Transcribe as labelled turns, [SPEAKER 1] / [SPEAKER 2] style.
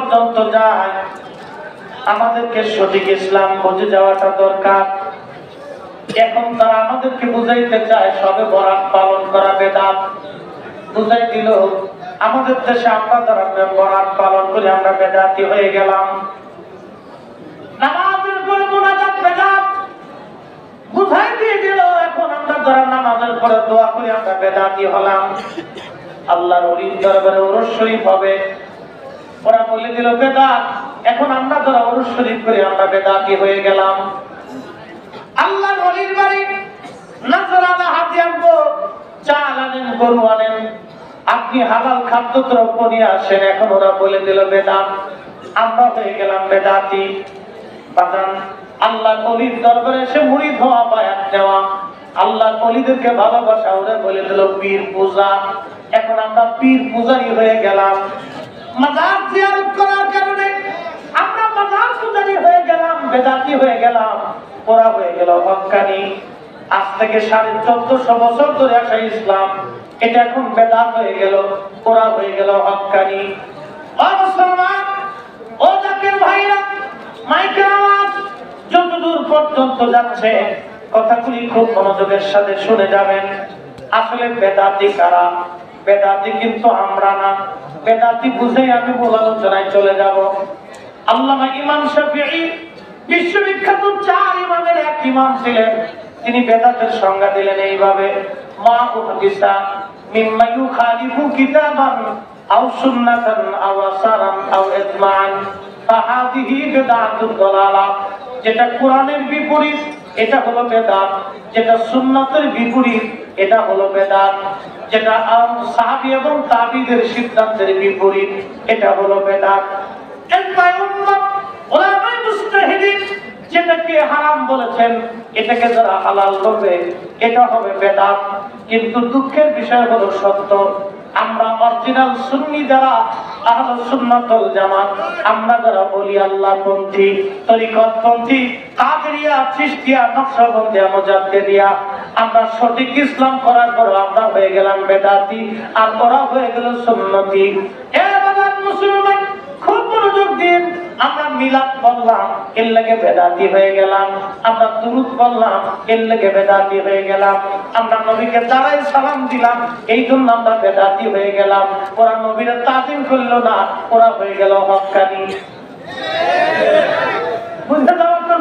[SPEAKER 1] পর্যন্ত যায়, আমাদেরকে সঠিক ইসলাম বুঝে যাওয়াটা দরকার। এখন তারা আমাদেরকে বুঝাইতে চায় সবে বরাত পালন করা বেদাত। বুঝাই দিল আমাদের দেশে আমরা যারা বরাত পালন করি আমরা বেদাতি হয়ে গেলাম। নামাজের পরে মুনাজাত বেদাত বুঝাই দিয়ে দিল এখন আমরা যারা নামাজের পরে দোয়া করি আমরা বেদাতি হলাম। আল্লাহর ওলির দরবারে উরুস শরীফ হবে, ওরা বলে দিল বেদাত। এখন আমরা যারা উরুস শরীফ করি আমরা বেদাতি হয়ে গেলাম। আল্লাহর ওলির বাড়ি নাজরানা হাতি আনবো, চাল আনেন, গরু আনেন, আপনি হালাল খাদ্য দ্রব্য নিয়ে আসেন। এখন ওরা বলে দিল বেদাত, আমরা হয়ে গেলাম বেদাতি। বাজান, আল্লাহর ওলির দরবারে এসে মুরিদ হওয়া, বায়াত নেওয়া, আল্লাহর ওলিদেরকে ভালোবাসা, ওরা বলে দিল পীর পূজা। এখন আমরা পীর পূজারি হয়ে গেলাম। মাজার জিয়ারত করার কারণে আমরা মাজার পূজারি হয়ে গেলাম, বেদাতি হয়ে গেলাম। ওরা হয়ে গেল হক্কানি। আজ থেকে 1450 বছর ধরে আসা ইসলাম, এটা এখন বেদাত হয়ে গেল, ওরা হয়ে গেল হক্কানি। ও মুসলমান, ও জাকির ভাইরা, মাইকের আওয়াজ যতদূর পর্যন্ত যাচ্ছে কথাগুলি খুব মনোযোগের সাথে শুনে যাবেন। আসলে বেদাতি কারা? বেদাতি কিন্তু আমরা না। বেদাতি বুঝেই আমি মূল আলোচনায় চলে যাব। আল্লামা ইমাম শাফিঈ বিশ্ববিখ্যাত 4 ইমামের এক ইমাম ছিলেন। তিনি বেদাতের সংজ্ঞা দিলেন এইভাবে: মা উহদিসা মিম্মা ইউখালিফু কিতাবান আও সুন্নাতান আও আসারান আও ইজমাআন ফাহাদিহি বিদআতুদ দালালা। যেটা কোরআনের বিপরীত এটা হলো বেদাত, যেটা সুন্নাতের বিপরীত এটা হলো বেদাত, যেটা সাহাবী এবং তাবিঈদের সিদ্ধান্তের বিপরীত এটা হলো বেদাত। ইজমায়ে উম্মাহ উলামায়ে মুজতাহিদিন যেটাকে হারাম বলেছেন এটাকে যারা হালাল করবে এটা হবে বেদাত। কিন্তু দুঃখের বিষয় হলো সত্য, আমরা অরিজিনাল সুন্নি যারা আহলে সুন্নাত ওয়াল জামাত, আমরা যারা বলি আল্লাহপন্থী, তরিকতপন্থী, কাদেরিয়া, চিশতিয়া, নকশবন্দিয়া, মুজাদ্দিদিয়া, আমরা সঠিক ইসলাম করার পর আমরা হয়ে গেলাম বেদাতি, আর ওরা হয়ে গেল সুন্নতি। এ বাজার মুসলমান, খুব মনোযোগ দিন। আমরা মিলাদ বললাম এর লাগে বেদাতি হয়ে গেলাম, আমরা দুরূদ বললাম এর লাগে বেদাতি হয়ে গেলাম, আমরা নবীকে দাঁড়াই সালাম দিলাম এই জন্য আমরা বেদাতি হয়ে গেলাম। ওরা নবীরা তাজিম করলো না, ওরা হয়ে গেল হক্কানি। বুঝতে পারছো?